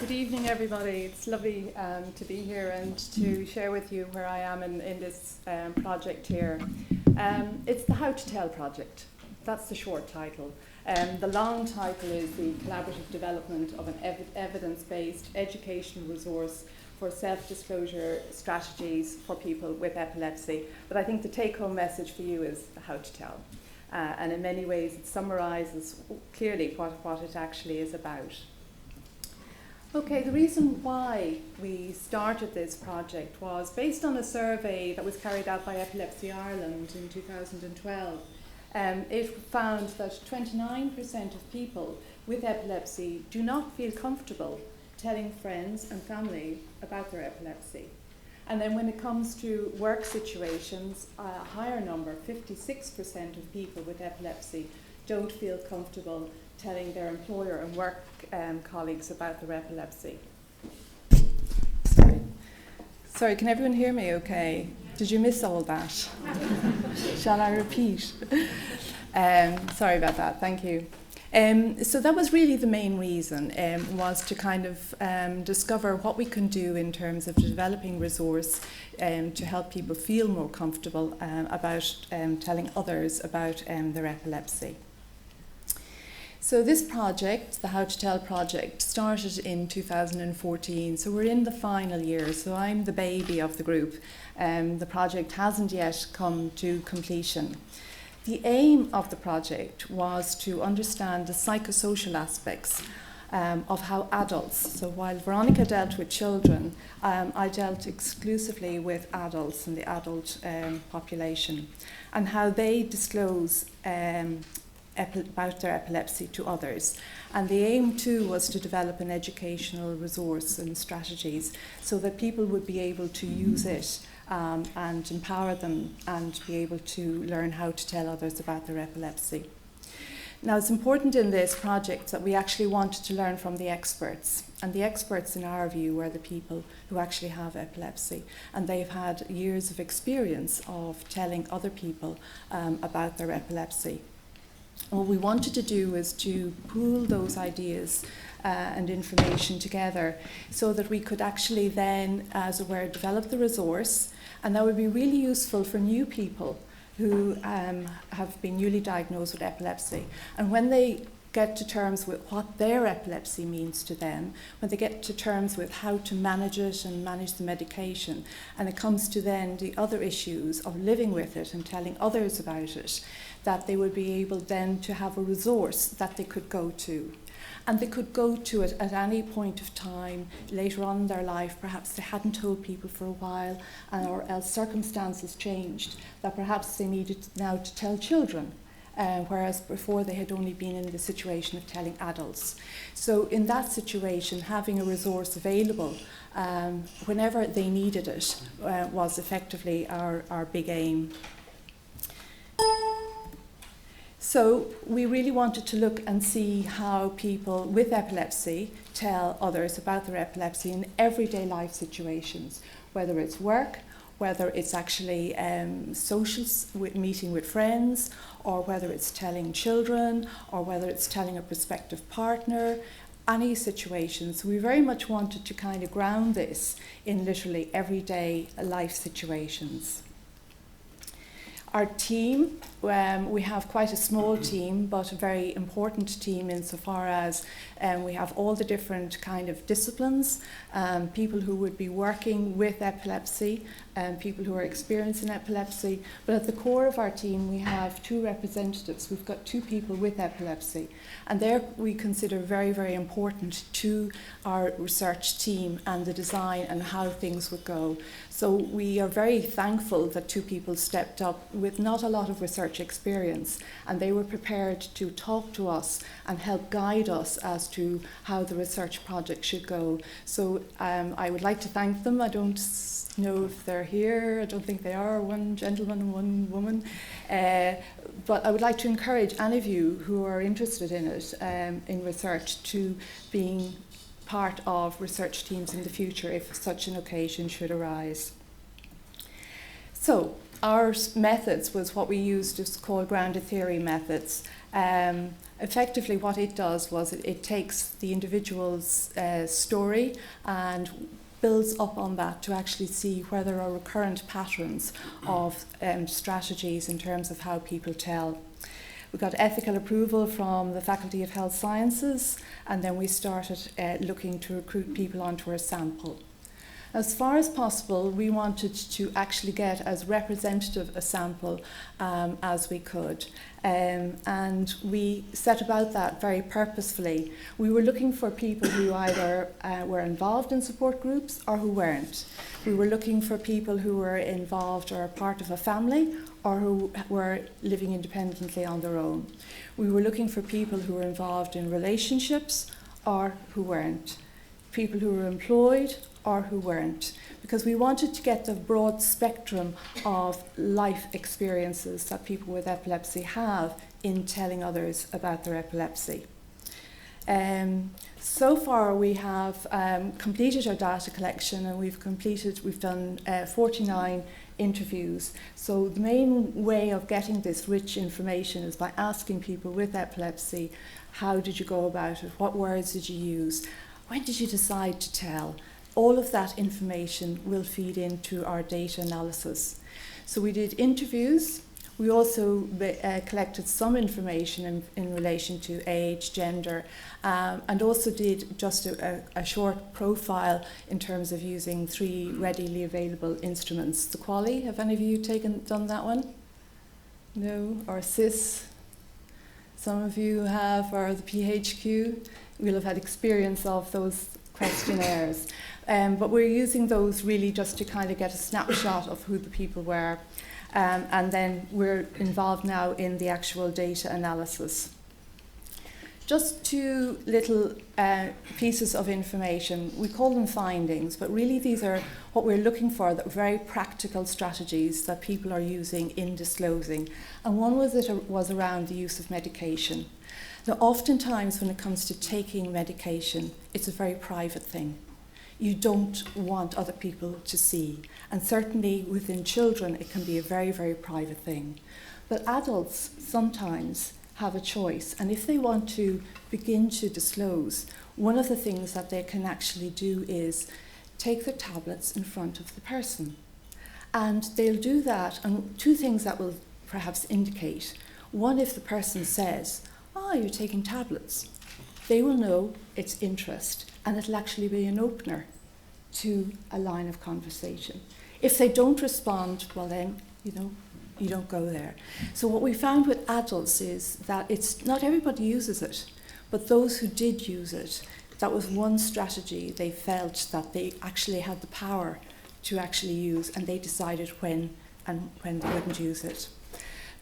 Good evening, everybody. It's lovely to be here and to share with you where I am in this project here. It's the How to Tell project. That's the short title. The long title is the collaborative development of an evidence-based educational resource for self-disclosure strategies for people with epilepsy. But I think the take-home message for you is the How to Tell. And in many ways it summarises clearly what it actually is about. Okay, the reason why we started this project was based on a survey that was carried out by Epilepsy Ireland in 2012. It found that 29% of people with epilepsy do not feel comfortable telling friends and family about their epilepsy. And then when it comes to work situations, a higher number, 56% of people with epilepsy don't feel comfortable telling their employer and work colleagues about their epilepsy. Sorry, can everyone hear me okay? Did you miss all that? Shall I repeat? Sorry about that, thank you. So that was really the main reason, was to kind of discover what we can do in terms of developing resource to help people feel more comfortable about telling others about their epilepsy. So this project, the How to Tell project, started in 2014, so we're in the final year, so I'm the baby of the group. The project hasn't yet come to completion. The aim of the project was to understand the psychosocial aspects of how adults, so while Veronica dealt with children, I dealt exclusively with adults and the adult population, and how they disclose about their epilepsy to others. And the aim too was to develop an educational resource and strategies so that people would be able to use it and empower them and be able to learn how to tell others about their epilepsy. Now, it's important in this project that we actually wanted to learn from the experts, and the experts in our view were the people who actually have epilepsy, and they've had years of experience of telling other people about their epilepsy. What we wanted to do was to pool those ideas and information together so that we could actually then, as it were, develop the resource, and that would be really useful for new people who have been newly diagnosed with epilepsy. And when they get to terms with what their epilepsy means to them, when they get to terms with how to manage it and manage the medication, and it comes to then the other issues of living with it and telling others about it, that they would be able then to have a resource that they could go to. And they could go to it at any point of time later on in their life. Perhaps they hadn't told people for a while, or else circumstances changed, that perhaps they needed now to tell children. Whereas before they had only been in the situation of telling adults. So in that situation, having a resource available whenever they needed it was effectively our big aim. So we really wanted to look and see how people with epilepsy tell others about their epilepsy in everyday life situations, whether it's work, whether it's actually socials, meeting with friends, or whether it's telling children, or whether it's telling a prospective partner, any situations. We very much wanted to kind of ground this in literally everyday life situations. Our team, we have quite a small team, but a very important team insofar as we have all the different kind of disciplines, people who would be working with epilepsy, people who are experiencing epilepsy. But at the core of our team, we have two representatives. We've got two people with epilepsy, and they're we consider very, very important to our research team and the design and how things would go. So we are very thankful that two people stepped up with not a lot of research experience, and they were prepared to talk to us and help guide us as to how the research project should go. So I would like to thank them. I don't know if they're here. I don't think they are, one gentleman and one woman. But I would like to encourage any of you who are interested in it, in research, to being part of research teams in the future if such an occasion should arise. So our methods was what we used, is called grounded theory methods. Effectively what it does was it takes the individual's story and builds up on that to actually see where there are recurrent patterns of strategies in terms of how people tell. We got ethical approval from the Faculty of Health Sciences, and then we started looking to recruit people onto our sample. As far as possible, we wanted to actually get as representative a sample as we could. And we set about that very purposefully. We were looking for people who either were involved in support groups or who weren't. We were looking for people who were involved or part of a family or who were living independently on their own. We were looking for people who were involved in relationships or who weren't. People who were employed or who weren't, because we wanted to get the broad spectrum of life experiences that people with epilepsy have in telling others about their epilepsy. So far we have completed our data collection, and we've done 49 interviews. So the main way of getting this rich information is by asking people with epilepsy, how did you go about it? What words did you use? When did you decide to tell? All of that information will feed into our data analysis. So we did interviews. We also collected some information in relation to age, gender, and also did just a short profile in terms of using 3 readily available instruments. The Quali, have any of you done that one? No? Or CIS? Some of you have, or the PHQ? We'll have had experience of those questionnaires. But we're using those really just to kind of get a snapshot of who the people were. And then we're involved now in the actual data analysis. Just 2 little pieces of information. We call them findings, but really these are what we're looking for, the very practical strategies that people are using in disclosing. And one was around the use of medication. Now, oftentimes when it comes to taking medication, it's a very private thing. You don't want other people to see. And certainly within children, it can be a very, very private thing. But adults sometimes have a choice. And if they want to begin to disclose, one of the things that they can actually do is take their tablets in front of the person. And they'll do that, and 2 things that will perhaps indicate. One, if the person says, you're taking tablets, they will know it's interest, and it'll actually be an opener to a line of conversation. If they don't respond, well then, you don't go there. So what we found with adults is that it's not everybody uses it, but those who did use it, that was one strategy they felt that they actually had the power to actually use, and they decided when they wouldn't use it.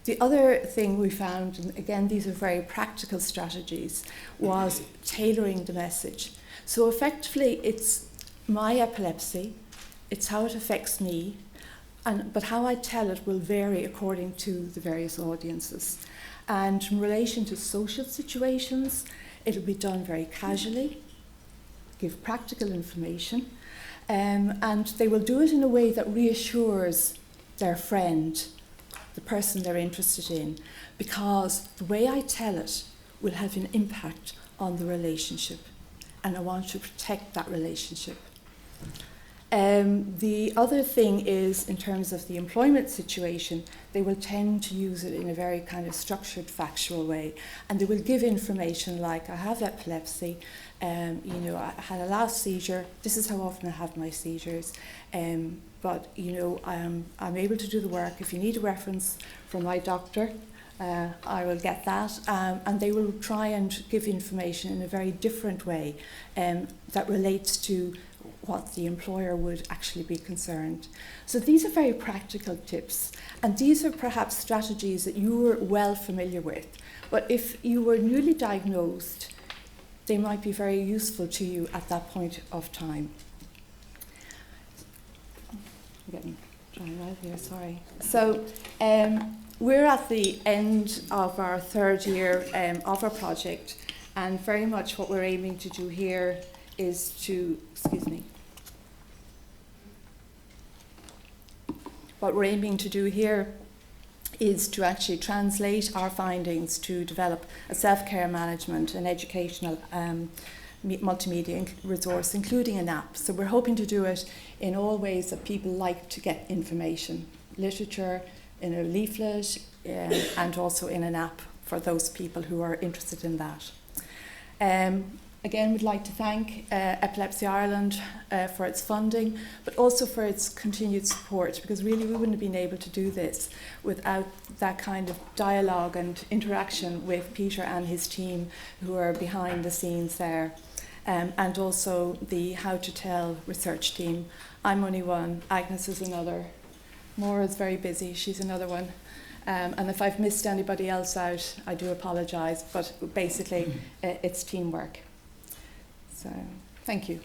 The other thing we found, and again these are very practical strategies, was tailoring the message. So effectively it's my epilepsy, it's how it affects me, but how I tell it will vary according to the various audiences. And in relation to social situations, it'll be done very casually, give practical information, and they will do it in a way that reassures their friend, the person they're interested in, because the way I tell it will have an impact on the relationship, and I want to protect that relationship. The other thing is, in terms of the employment situation, they will tend to use it in a very kind of structured, factual way, and they will give information like, I have epilepsy, I had a last seizure, this is how often I have my seizures, but I'm able to do the work. If you need a reference from my doctor, I will get that, and they will try and give information in a very different way that relates to what the employer would actually be concerned. So these are very practical tips, and these are perhaps strategies that you were well familiar with, but if you were newly diagnosed, they might be very useful to you at that point of time. I'm getting dry right here, sorry. So we're at the end of our 3rd year of our project, and very much what we're aiming to do here is to, What we're aiming to do here is to actually translate our findings to develop a self-care management and educational multimedia resource, including an app. So we're hoping to do it in all ways that people like to get information, literature, in a leaflet, and also in an app for those people who are interested in that. Again, we'd like to thank Epilepsy Ireland for its funding, but also for its continued support, because really we wouldn't have been able to do this without that kind of dialogue and interaction with Peter and his team who are behind the scenes there. And also the How to Tell research team. I'm only one, Agnes is another, Maura's very busy, she's another one. And if I've missed anybody else out, I do apologise, but basically it's teamwork. So, thank you.